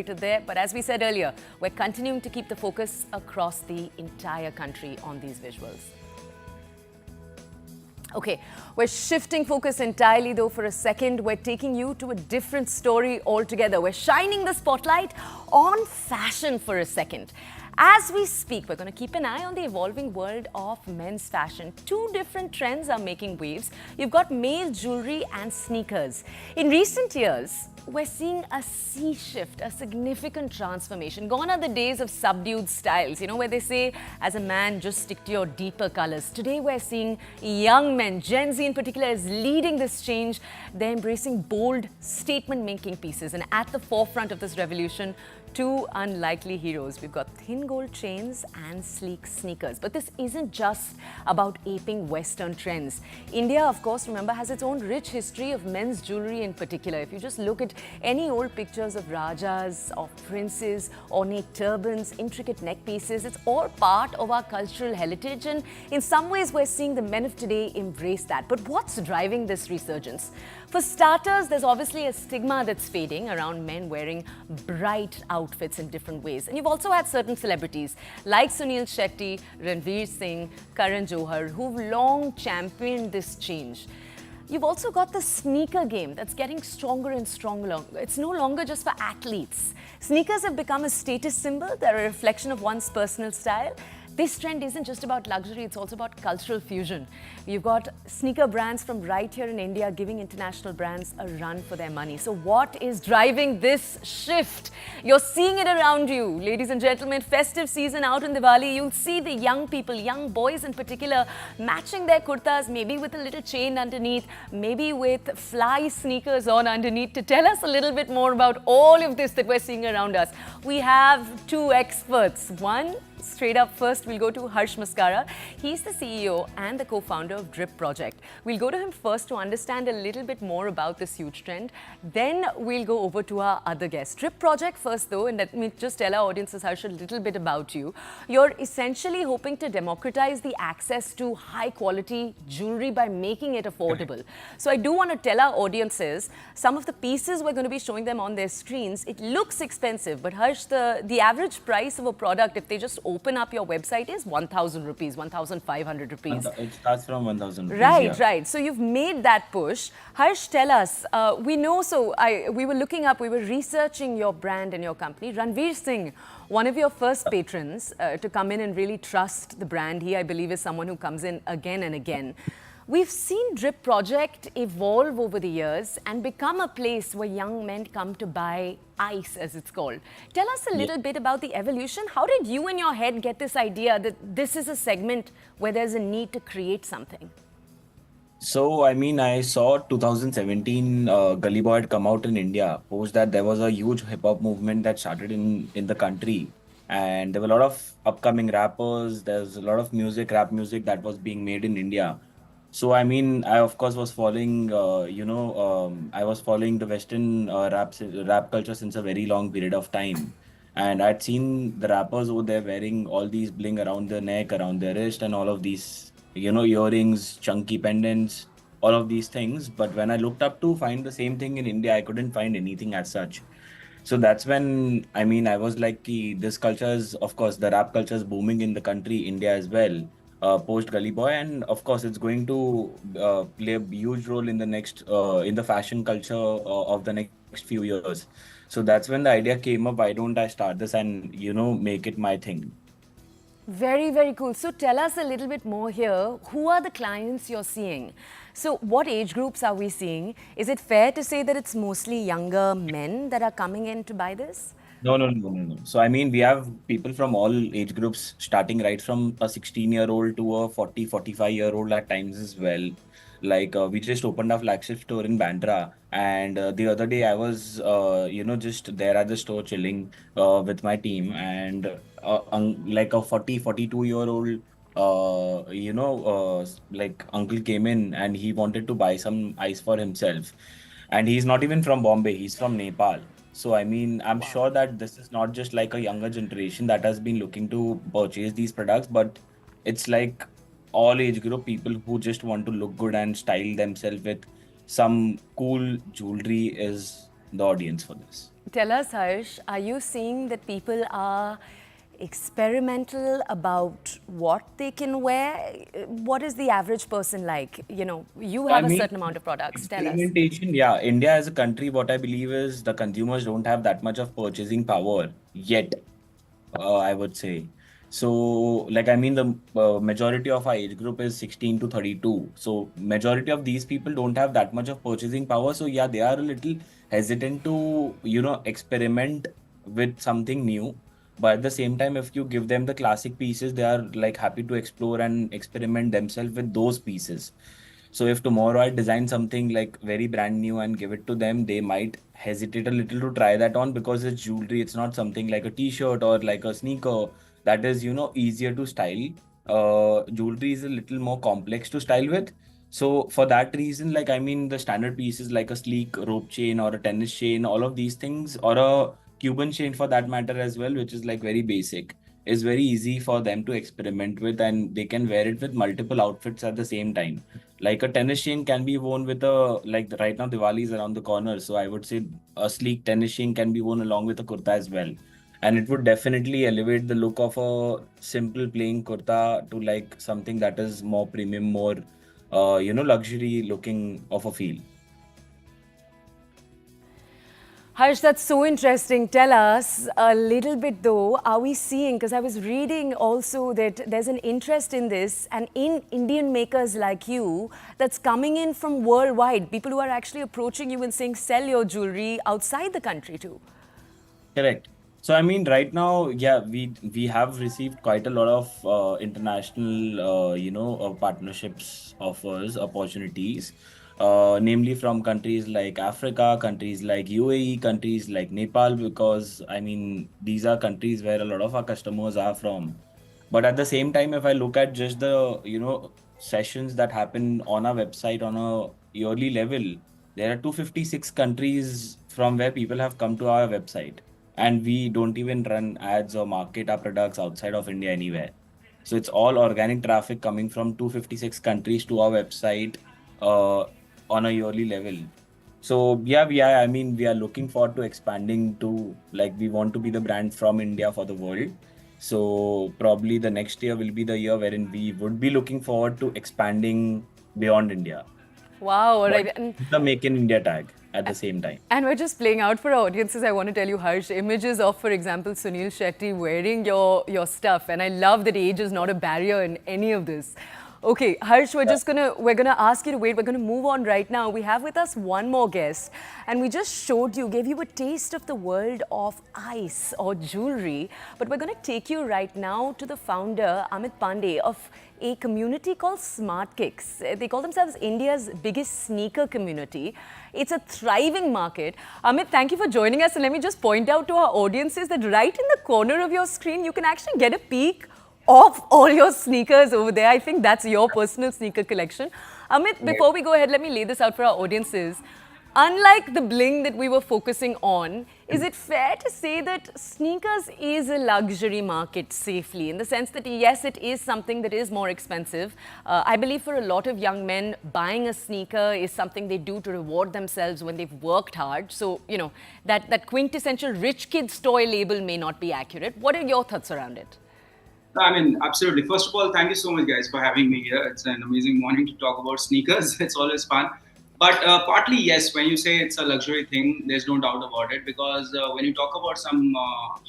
there. But as we said earlier, we're continuing to keep the focus across the entire country on these visuals. Okay, we're shifting focus entirely though for a second. We're taking you to a different story altogether. We're shining the spotlight on fashion for a second. As we speak, we're going to keep an eye on the evolving world of men's fashion. Two different trends are making waves. You've got male jewelry and sneakers. In recent years, we're seeing a sea shift, a significant transformation. Gone are the days of subdued styles, where they say, as a man, just stick to your deeper colors. Today, we're seeing young men, Gen Z in particular, is leading this change. They're embracing bold, statement-making pieces. And at the forefront of this revolution, two unlikely heroes. We've got thin gold chains and sleek sneakers. But this isn't just about aping Western trends. India, of course, remember, has its own rich history of men's jewelry in particular. If you just look at any old pictures of Rajas, of princes, ornate turbans, intricate neck pieces, it's all part of our cultural heritage. And in some ways, we're seeing the men of today embrace that. But what's driving this resurgence? For starters, there's obviously a stigma that's fading around men wearing bright outfits in different ways. And you've also had certain celebrities like Sunil Shetty, Ranveer Singh, Karan Johar, who've long championed this change. You've also got the sneaker game that's getting stronger and stronger. It's no longer just for athletes. Sneakers have become a status symbol. They're a reflection of one's personal style. This trend isn't just about luxury, it's also about cultural fusion. You've got sneaker brands from right here in India giving international brands a run for their money. So what is driving this shift? You're seeing it around you. Ladies and gentlemen, festive season out in Diwali, you'll see the young people, young boys in particular, matching their kurtas, maybe with a little chain underneath, maybe with fly sneakers on underneath. To tell us a little bit more about all of this that we're seeing around us, we have two experts. One, straight up first, we'll go to Harsh Maskara. He's the CEO and the co-founder of Drip Project. We'll go to him first to understand a little bit more about this huge trend. Then we'll go over to our other guest. Drip Project first though, and let me just tell our audiences, Harsh, a little bit about you. You're essentially hoping to democratize the access to high quality jewelry by making it affordable. So I do want to tell our audiences, some of the pieces we're going to be showing them on their screens, it looks expensive, but Harsh, the average price of a product, if they just open up your website, is 1,000 rupees, 1,500 rupees. It starts from 1,000 rupees. Right, yeah. right. So you've made that push. Harsh, tell us, we know, we were looking up, we were researching your brand and your company. Ranveer Singh, one of your first patrons to come in and really trust the brand. He, I believe, is someone who comes in again and again. We've seen Drip Project evolve over the years and become a place where young men come to buy ice, as it's called. Tell us a little bit about the evolution. How did you in your head get this idea that this is a segment where there's a need to create something? So, I saw 2017 Gully Boy had come out in India. Post that there was a huge hip hop movement that started in the country. And there were a lot of upcoming rappers. There's a lot of music, rap music that was being made in India. So, I of course was following, I was following the Western rap culture since a very long period of time. And I'd seen the rappers over there wearing all these bling around their neck, around their wrist, and all of these, earrings, chunky pendants, all of these things. But when I looked up to find the same thing in India, I couldn't find anything as such. So that's when, I was like, this culture is, of course, the rap culture is booming in the country, India as well, post Gully Boy. And of course, it's going to play a huge role in the in the fashion culture of the next few years. So that's when the idea came up, why don't I start this and, make it my thing? Very, very cool. So tell us a little bit more here. Who are the clients you're seeing? So what age groups are we seeing? Is it fair to say that it's mostly younger men that are coming in to buy this? No, no, no, no, no. So, we have people from all age groups, starting right from a 16-year-old to a 40, 45-year-old at times as well. Like, we just opened a flagship store in Bandra. And the other day, I was, just there at the store chilling with my team. And like a 40, 42-year-old, like uncle came in and he wanted to buy some ice for himself. And he's not even from Bombay, he's from Nepal. So, I'm sure that this is not just like a younger generation that has been looking to purchase these products, but it's like all age group people who just want to look good and style themselves with some cool jewelry is the audience for this. Tell us, Harsh, are you seeing that people are experimental about what they can wear? What is the average person like? You know, you I have a mean, certain amount of products. Tell us. experimentation, yeah. India as a country, what I believe is the consumers don't have that much of purchasing power yet, I would say. So, like, I mean, the majority of our age group is 16 to 32. So, majority of these people don't have that much of purchasing power. So, yeah, they are a little hesitant to, experiment with something new. But at the same time, if you give them the classic pieces, they are like happy to explore and experiment themselves with those pieces. So if tomorrow I design something like very brand new and give it to them, they might hesitate a little to try that on because it's jewelry. It's not something like a t-shirt or like a sneaker that is, easier to style. Jewelry is a little more complex to style with. So for that reason, like I mean, the standard pieces like a sleek rope chain or a tennis chain, all of these things, or a Cuban chain for that matter as well, which is like very basic, is very easy for them to experiment with, and they can wear it with multiple outfits at the same time. Like a tennis chain can be worn with a, like right now Diwali is around the corner, so I would say a sleek tennis chain can be worn along with a kurta as well. And it would definitely elevate the look of a simple plain kurta to like something that is more premium, more luxury looking of a feel. Harsh, that's so interesting. Tell us a little bit though, are we seeing, because I was reading also that there's an interest in this and in Indian makers like you that's coming in from worldwide, people who are actually approaching you and saying, sell your jewelry outside the country too. Correct. So I mean, right now, yeah, we have received quite a lot of international, partnerships, offers, opportunities, namely from countries like Africa, countries like UAE, countries like Nepal, because I mean, these are countries where a lot of our customers are from. But at the same time, if I look at just the, sessions that happen on our website on a yearly level, there are 256 countries from where people have come to our website, and we don't even run ads or market our products outside of India anywhere. So it's all organic traffic coming from 256 countries to our website uh, on a yearly level. So yeah, I mean, we are looking forward to expanding to, like, we want to be the brand from India for the world. So probably the next year will be the year wherein we would be looking forward to expanding beyond India. Wow, all But right. And the Make in India tag at the same time. And we're just playing out for our audiences. I want to tell you, Harsh, images of, for example, Sunil Shetty wearing your stuff. And I love that age is not a barrier in any of this. Okay, Harsh, we're gonna ask you to wait. We're gonna move on right now. We have with us one more guest, and we just gave you a taste of the world of ice or jewelry. But we're gonna take you right now to the founder, Amit Pandey, of a community called SmartKicks. They call themselves India's biggest sneaker community. It's a thriving market. Amit, thank you for joining us. And let me just point out to our audiences that right in the corner of your screen, you can actually get a peek of all your sneakers over there. I think that's your personal sneaker collection. Amit, before we go ahead, let me lay this out for our audiences. Unlike the bling that we were focusing on, is it fair to say that sneakers is a luxury market safely, in the sense that yes, it is something that is more expensive. I believe for a lot of young men, buying a sneaker is something they do to reward themselves when they've worked hard. So, that quintessential rich kid's toy label may not be accurate. What are your thoughts around it? I mean, absolutely. First of all, thank you so much, guys, for having me here. It's an amazing morning to talk about sneakers. It's always fun. But partly, yes, when you say it's a luxury thing, there's no doubt about it. Because when you talk about some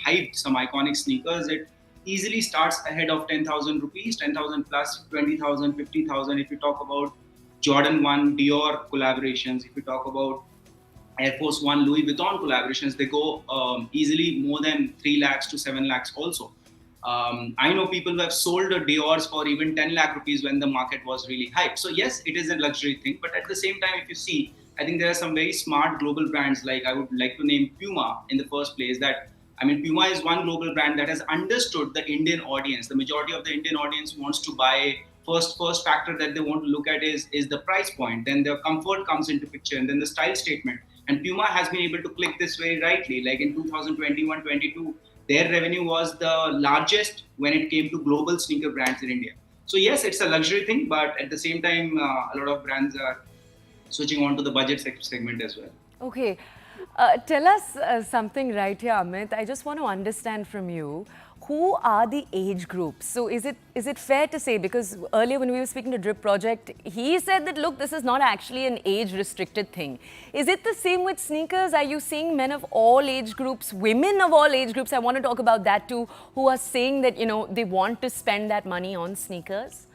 hype, some iconic sneakers, it easily starts ahead of 10,000 rupees, 10,000 plus, 20,000, 50,000. If you talk about Jordan 1, Dior collaborations, if you talk about Air Force One, Louis Vuitton collaborations, they go easily more than 3 lakhs to 7 lakhs also. I know people who have sold Dior's for even 10 lakh rupees when the market was really hyped. So yes, it is a luxury thing. But at the same time, if you see, I think there are some very smart global brands. Like I would like to name Puma in the first place. Puma is one global brand that has understood the Indian audience. The majority of the Indian audience wants to buy. First factor that they want to look at is the price point. Then the comfort comes into picture, and then the style statement. And Puma has been able to click this very rightly. Like in 2021-22. Their revenue was the largest when it came to global sneaker brands in India. So yes, it's a luxury thing, but at the same time, a lot of brands are switching on to the budget segment as well. Okay. Tell us something right here, Amit. I just want to understand from you, who are the age groups? So is it fair to say, because earlier when we were speaking to Drip Project, he said that, look, this is not actually an age-restricted thing. Is it the same with sneakers? Are you seeing men of all age groups, women of all age groups, I want to talk about that too, who are saying that, they want to spend that money on sneakers?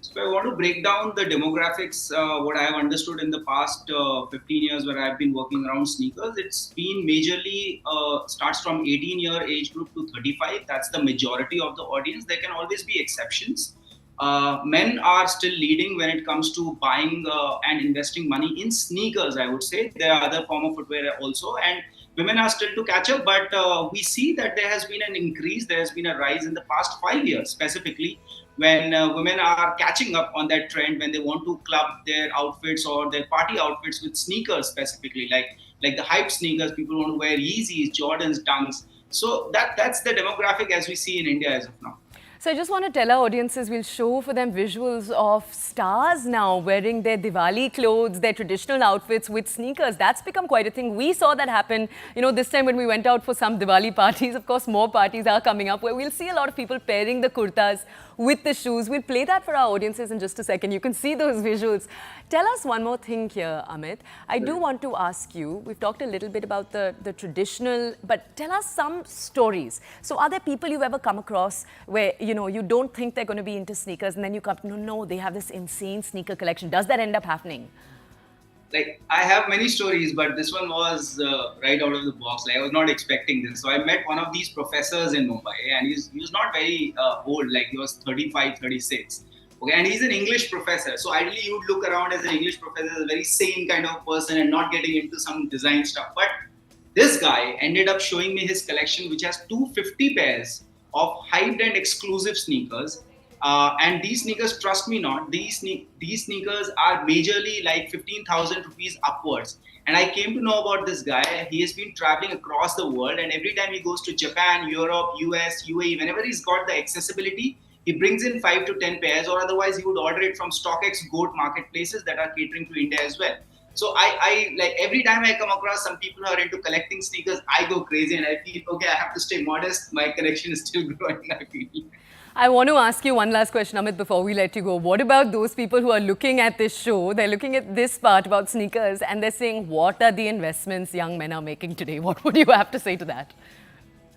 So I want to break down the demographics. What I have understood in the past 15 years where I've been working around sneakers, it's been majorly starts from 18-year age group to 35. That's the majority of the audience. There can always be exceptions. Men are still leading when it comes to buying and investing money in sneakers, I would say. There are other form of footwear also. And women are still to catch up, but we see that there has been an increase. There has been a rise in the past 5 years specifically when women are catching up on that trend, when they want to club their outfits or their party outfits with sneakers specifically, like the hype sneakers. People want to wear Yeezys, Jordans, Dunks. So that's the demographic as we see in India as of now. So I just want to tell our audiences, we'll show for them visuals of stars now wearing their Diwali clothes, their traditional outfits with sneakers. That's become quite a thing. We saw that happen, this time when we went out for some Diwali parties. Of course, more parties are coming up where we'll see a lot of people pairing the kurtas with the shoes. We'll play that for our audiences in just a second. You can see those visuals. Tell us one more thing here, Amit. I do want to ask you, we've talked a little bit about the traditional, but tell us some stories. So are there people you've ever come across where, you don't think they're going to be into sneakers and then you come to know, no, they have this insane sneaker collection. Does that end up happening? Like, I have many stories, but this one was right out of the box. Like, I was not expecting this. So I met one of these professors in Mumbai, and he was not very old. Like, he was 35, 36. Okay, and he's an English professor. So ideally, you would look around as an English professor as a very sane kind of person and not getting into some design stuff. But this guy ended up showing me his collection, which has 250 pairs of hyped and exclusive sneakers. And these sneakers, trust me not, these sneakers are majorly like 15,000 rupees upwards. And I came to know about this guy. He has been traveling across the world, and every time he goes to Japan, Europe, US, UAE, whenever he's got the accessibility, he brings in 5 to 10 pairs, or otherwise he would order it from StockX Goat marketplaces that are catering to India as well. So I like, every time I come across some people who are into collecting sneakers, I go crazy and I feel, okay, I have to stay modest. My collection is still growing, I feel. I want to ask you one last question, Amit, before we let you go. What about those people who are looking at this show? They're looking at this part about sneakers and they're saying, what are the investments young men are making today? What would you have to say to that?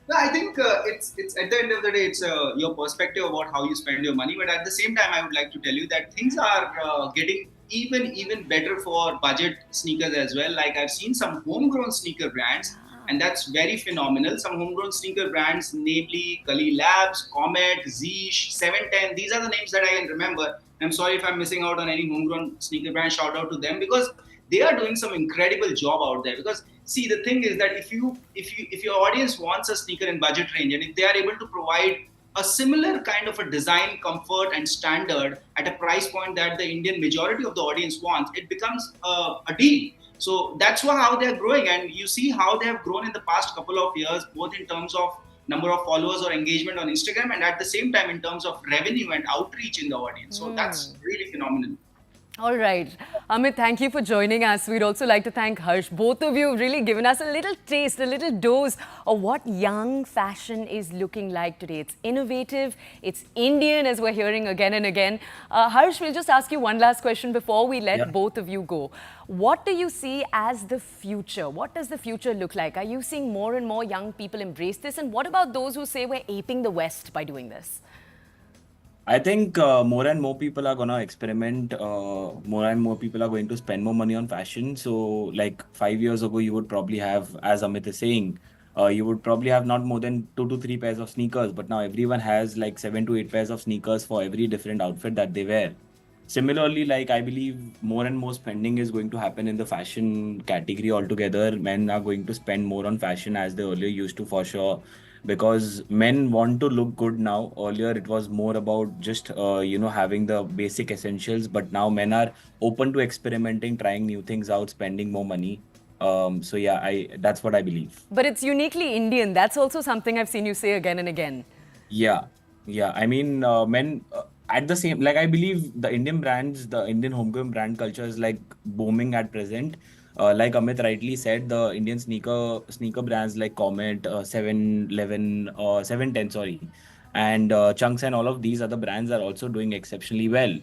No, I think it's at the end of the day, it's your perspective about how you spend your money. But at the same time, I would like to tell you that things are getting even better for budget sneakers as well. Like, I've seen some homegrown sneaker brands, and that's very phenomenal. Some homegrown sneaker brands, namely Kali Labs, Comet, Zeesh, 710. These are the names that I can remember. I'm sorry if I'm missing out on any homegrown sneaker brand. Shout out to them, because they are doing some incredible job out there. Because see, the thing is that if your audience wants a sneaker in budget range, and if they are able to provide a similar kind of a design, comfort, and standard at a price point that the Indian majority of the audience wants, it becomes a deal. So that's how they're growing, and you see how they have grown in the past couple of years, both in terms of number of followers or engagement on Instagram, and at the same time in terms of revenue and outreach in the audience. So that's really phenomenal. All right. Amit, thank you for joining us. We'd also like to thank Harsh. Both of you have really given us a little taste, a little dose of what young fashion is looking like today. It's innovative, it's Indian, as we're hearing again and again. Harsh, we'll just ask you one last question before we let both of you go. What do you see as the future? What does the future look like? Are you seeing more and more young people embrace this? And what about those who say we're aping the West by doing this? I think more and more people are gonna experiment. More and more people are going to spend more money on fashion. So, like 5 years ago, you would probably have, as Amit is saying, you would probably have not more than 2 to 3 pairs of sneakers. But now everyone has like 7 to 8 pairs of sneakers for every different outfit that they wear. Similarly, like, I believe more and more spending is going to happen in the fashion category altogether. Men are going to spend more on fashion as they earlier used to, for sure, because men want to look good now. Earlier, it was more about just having the basic essentials, but now men are open to experimenting, trying new things out, spending more money. So yeah, that's what I believe. But it's uniquely Indian. That's also something I've seen you say again and again. Yeah, yeah. I mean, men at the same, like, I believe the Indian brands, the Indian homegrown brand culture is like booming at present. Like Amit rightly said, the Indian sneaker brands like Comet, 711, 710, sorry, and Chunks and all of these other brands are also doing exceptionally well.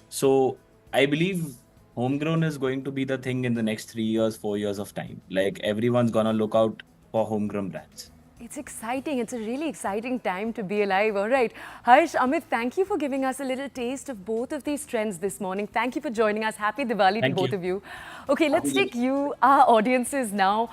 So I believe homegrown is going to be the thing in the next 3 years, 4 years of time. Like everyone's gonna look out for homegrown brands. It's exciting. It's a really exciting time to be alive. All right. Harsh, Amit, thank you for giving us a little taste of both of these trends this morning. Thank you for joining us. Happy Diwali to Thank both you. of you. Okay, let's take you, our audiences now,